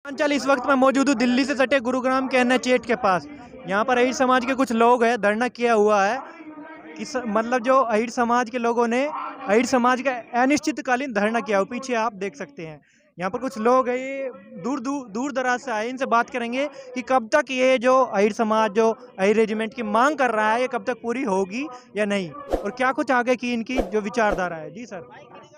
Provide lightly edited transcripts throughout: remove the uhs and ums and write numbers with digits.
चल इस वक्त मैं मौजूद हूँ दिल्ली से सटे गुरुग्राम के NH8 के पास। यहाँ पर अहिर समाज के कुछ लोग हैं, धरना किया हुआ है कि मतलब जो अहिर समाज के लोगों ने अहिर समाज का अनिश्चितकालीन धरना किया हुआ, पीछे आप देख सकते हैं। यहाँ पर कुछ लोग हैं, ये दूर दराज से आए, इनसे बात करेंगे कि कब तक ये जो अहिर समाज जो अहिर रेजिमेंट की मांग कर रहा है ये कब तक पूरी होगी या नहीं, और क्या कुछ आगे की इनकी जो विचारधारा है। जी सर,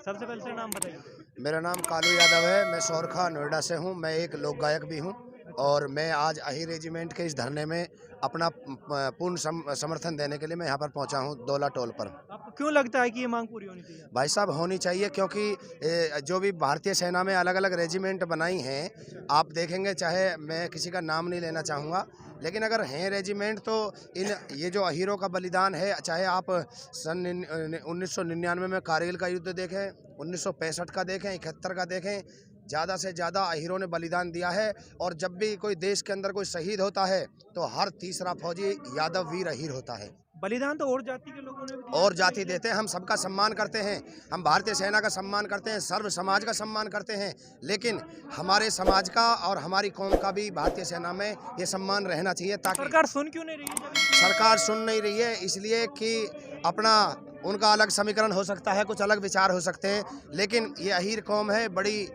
सबसे पहले से नाम बताइए। मेरा नाम कालू यादव है। मैं शौरखा नोएडा से हूँ। मैं एक लोक गायक भी हूँ और मैं आज अहिर रेजिमेंट के इस धरने में अपना पूर्ण समर्थन देने के लिए मैं यहाँ पर पहुँचा हूँ दौला टोल पर। आपको क्यों लगता है कि ये मांग पूरी होनी चाहिए? भाई साहब, होनी चाहिए क्योंकि जो भी भारतीय सेना में अलग अलग रेजिमेंट बनाई हैं, आप देखेंगे, चाहे मैं किसी का नाम नहीं लेना चाहूँगा, लेकिन अगर हैं रेजिमेंट तो इन ये जो अहीरों का बलिदान है, चाहे आप सन 1999 में कारगिल का युद्ध देखें, 1965 का देखें, 71 का देखें, ज़्यादा से ज़्यादा अहीरों ने बलिदान दिया है। और जब भी कोई देश के अंदर कोई शहीद होता है तो हर तीसरा फौजी यादव वीर अहीर होता है। बलिदान तो और जाति के लोगों ने भी दिया और है, जाति देते हैं। हम सबका सम्मान करते हैं, हम भारतीय सेना का सम्मान करते हैं, सर्व समाज का सम्मान करते हैं, लेकिन हमारे समाज का और हमारी कौम का भी भारतीय सेना में ये सम्मान रहना चाहिए। ताकि सरकार सुन क्यों नहीं रही है? सरकार सुन नहीं रही है इसलिए कि अपना उनका अलग समीकरण हो सकता है, कुछ अलग विचार हो सकते हैं, लेकिन ये अहीर कौम है, बड़ी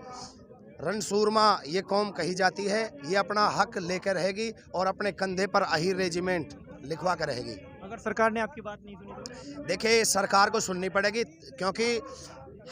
रणसूरमा ये कौम कही जाती है। ये अपना हक लेकर रहेगी और अपने कंधे पर अहीर रेजिमेंट लिखवा कर रहेगी। अगर सरकार ने आपकी बात नहीं सुनी तो? देखिए, सरकार को सुननी पड़ेगी, क्योंकि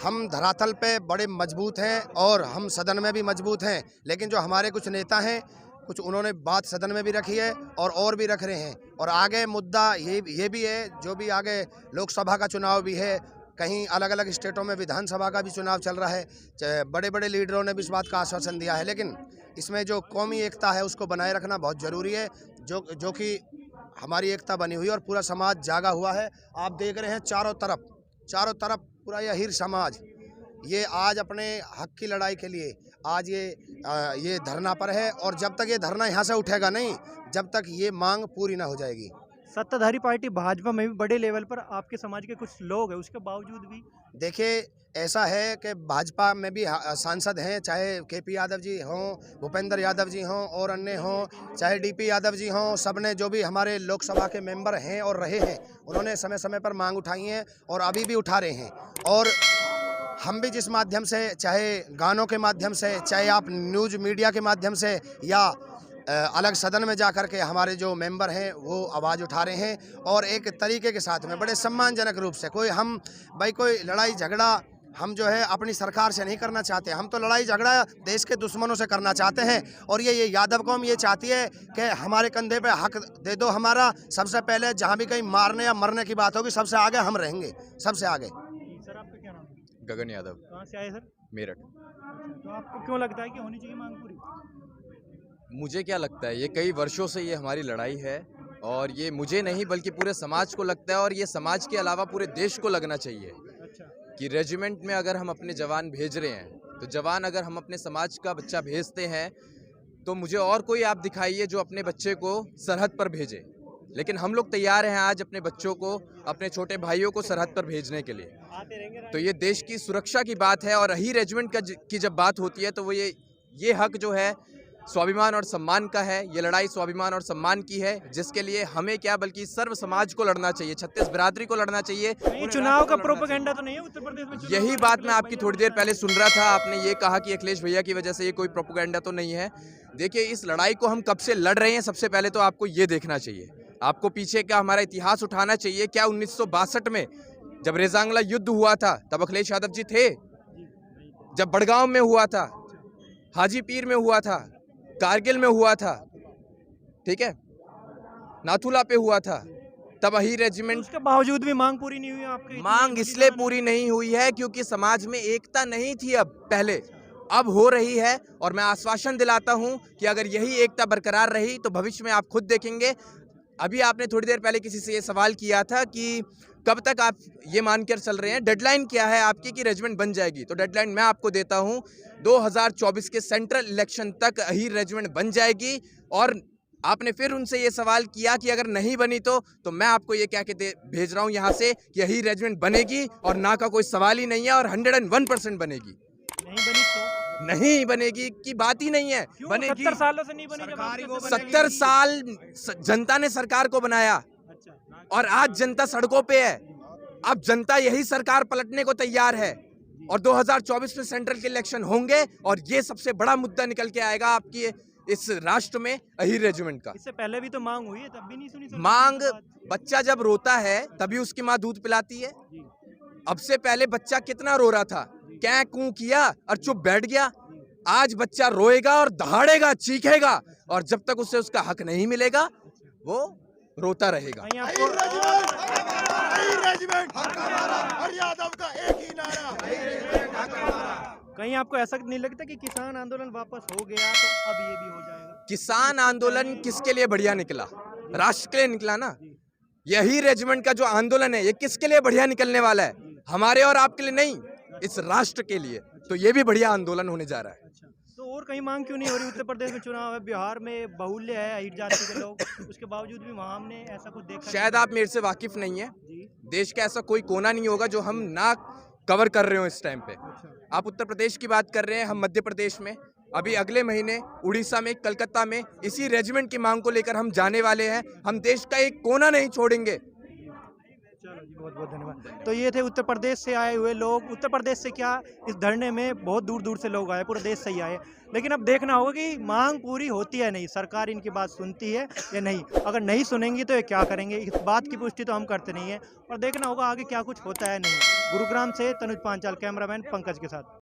हम धरातल पे बड़े मजबूत हैं और हम सदन में भी मजबूत हैं, लेकिन जो हमारे कुछ नेता हैं, कुछ उन्होंने बात सदन में भी रखी है और भी रख रहे हैं। और आगे मुद्दा ये भी है, जो भी आगे लोकसभा का चुनाव भी है, कहीं अलग अलग स्टेटों में विधानसभा का भी चुनाव चल रहा है। बड़े बड़े लीडरों ने भी इस बात का आश्वासन दिया है, लेकिन इसमें जो कौमी एकता है उसको बनाए रखना बहुत ज़रूरी है, जो कि हमारी एकता बनी हुई है और पूरा समाज जागा हुआ है। आप देख रहे हैं चारों तरफ पूरा ये अहीर समाज ये आज अपने हक की लड़ाई के लिए आज ये धरना पर है। और जब तक ये धरना यहाँ से उठेगा नहीं, जब तक ये मांग पूरी ना हो जाएगी। सत्ताधारी पार्टी भाजपा में भी बड़े लेवल पर आपके समाज के कुछ लोग हैं, उसके बावजूद भी देखिए, ऐसा है कि भाजपा में भी सांसद हैं, चाहे KP यादव जी हों, भूपेंद्र यादव जी हों और अन्य हों, चाहे DP यादव जी हों, सब ने जो भी हमारे लोकसभा के मेंबर हैं और रहे हैं, उन्होंने समय समय पर मांग उठाई है और अभी भी उठा रहे हैं। और हम भी जिस माध्यम से, चाहे गानों के माध्यम से, चाहे आप न्यूज़ मीडिया के माध्यम से या अलग सदन में जाकर के हमारे जो मेंबर हैं वो आवाज़ उठा रहे हैं और एक तरीके के साथ में बड़े सम्मानजनक रूप से। कोई लड़ाई झगड़ा हम जो है अपनी सरकार से नहीं करना चाहते। हम तो लड़ाई झगड़ा देश के दुश्मनों से करना चाहते हैं। और ये यादव कौम ये चाहती है कि हमारे कंधे पे हक दे दो हमारा। सबसे पहले जहाँ भी कहीं मारने या मरने की बात होगी, सबसे आगे हम रहेंगे, सबसे आगे। सर, आपका क्या नाम है? गगन यादव, कहाँ से आए सर? मेरठ। तो आपको क्यों लगता है कि होनी चाहिए मांग पूरी? मुझे क्या लगता है, ये कई वर्षों से ये हमारी लड़ाई है और ये मुझे नहीं बल्कि पूरे समाज को लगता है, और ये समाज के अलावा पूरे देश को लगना चाहिए अच्छा, कि रेजिमेंट में अगर हम अपने जवान भेज रहे हैं, तो जवान अगर हम अपने समाज का बच्चा भेजते हैं, तो मुझे और कोई आप दिखाइए जो अपने बच्चे को सरहद पर भेजे। लेकिन हम लोग तैयार हैं आज अपने बच्चों को, अपने छोटे भाइयों को सरहद पर भेजने के लिए। आते रहेंगे। तो ये देश की सुरक्षा की बात है। और अहीर रेजिमेंट की जब बात होती है तो वो ये हक जो है स्वाभिमान और सम्मान का है। ये लड़ाई स्वाभिमान और सम्मान की है, जिसके लिए हमें क्या बल्कि सर्व समाज को लड़ना चाहिए, 36 बिरादरी को लड़ना चाहिए। चुनाव का प्रोपेगेंडा तो नहीं है उत्तर प्रदेश में? यही बात मैं आपकी थोड़ी देर पहले सुन रहा था। आपने ये कहा कि अखिलेश भैया की वजह से ये कोई प्रोपेगेंडा तो नहीं है। देखिए, इस लड़ाई को हम कब से लड़ रहे हैं, सबसे पहले तो आपको ये देखना चाहिए। आपको पीछे का हमारा इतिहास उठाना चाहिए। क्या 1962 में जब रेजांगला युद्ध हुआ था तब अखिलेश यादव जी थे? जब बड़गांव में हुआ था, हाजीपीर में हुआ था, कारगिल में हुआ था, ठीक है, नाथुला पे हुआ था, तब अहीर रेजिमेंट। उसके बावजूद भी मांग पूरी नहीं हुई आपकी? मांग इसलिए पूरी नहीं हुई है क्योंकि समाज में एकता नहीं थी पहले, अब हो रही है। और मैं आश्वासन दिलाता हूं कि अगर यही एकता बरकरार रही तो भविष्य में आप खुद देखेंगे। अभी आपने थोड़ी देर पहले किसी से ये सवाल किया था कि कब तक आप ये मानकर चल रहे हैं, डेडलाइन क्या है आपकी कि रेजिमेंट बन जाएगी? तो डेडलाइन मैं आपको देता हूं, 2024 के सेंट्रल इलेक्शन तक अहीर रेजिमेंट बन जाएगी। और आपने फिर उनसे ये सवाल किया कि अगर नहीं बनी तो मैं आपको ये क्या कहते भेज रहा हूं यहाँ से कि अहीर रेजिमेंट बनेगी और ना का कोई सवाल ही नहीं है, और 101% बनेगी। नहीं बनी तो नहीं बनेगी की बात ही नहीं है। क्यों बनेगी। 70 सालों से नहीं बनी? जब सरकारी आपके को से- 70 साल जनता ने सरकार को बनाया अच्छा, और आज जनता सड़कों पे है। अब जनता यही सरकार पलटने को तैयार है और 2024 में सेंट्रल के इलेक्शन होंगे और ये सबसे बड़ा मुद्दा निकल के आएगा आपकी इस राष्ट्र में अहीर रेजिमेंट का। इससे पहले भी तो मांग हुई है, तब भी नहीं सुनी सरकार मांग, की बात। बच्चा जब रोता है तभी उसकी माँ दूध पिलाती है। जी, अब से पहले बच्चा कितना रो रहा था, क्या कूं किया और चुप बैठ गया। आज बच्चा रोएगा और दहाड़ेगा, चीखेगा और जब तक उसे उसका हक नहीं मिलेगा वो रोता रहेगा। कहीं आपको कहीं आपको ऐसा नहीं लगता कि किसान आंदोलन वापस हो गया तो अब ये भी हो जाएगा? किसान आंदोलन किसके लिए बढ़िया निकला? राष्ट्र के लिए निकला ना। यही रेजिमेंट का जो आंदोलन है ये किसके लिए बढ़िया निकलने वाला है? हमारे और आपके लिए नहीं, इस राष्ट्र के लिए। तो ये भी बढ़िया आंदोलन होने जा रहा है। अच्छा, तो और कहीं मांग क्यों नहीं हो रही? उत्तर प्रदेश में चुनाव है, बिहार में बाहुल्य है अहीर जाति के लोग, उसके बावजूद भी वहाँ हमने ऐसा कुछ देखा शायद आप मेरे से वाकिफ नहीं है। जी। देश का ऐसा कोई कोना नहीं होगा जो हम ना कवर कर रहे हो इस टाइम पे। आप उत्तर प्रदेश की बात कर रहे हैं, हम मध्य प्रदेश में अभी अगले महीने उड़ीसा में, कलकत्ता में इसी रेजिमेंट की मांग को लेकर हम जाने वाले हैं। हम देश का एक कोना नहीं छोड़ेंगे। चलो जी, बहुत बहुत धन्यवाद। तो ये थे उत्तर प्रदेश से आए हुए लोग। उत्तर प्रदेश से क्या, इस धरने में बहुत दूर दूर से लोग आए, पूरे देश से ही आए। लेकिन अब देखना होगा कि मांग पूरी होती है नहीं, सरकार इनकी बात सुनती है या नहीं। अगर नहीं सुनेंगी तो ये क्या करेंगे, इस बात की पुष्टि तो हम करते नहीं है। और देखना होगा आगे क्या कुछ होता है नहीं। गुरुग्राम से तनुज पांचाल, कैमरामैन पंकज के साथ।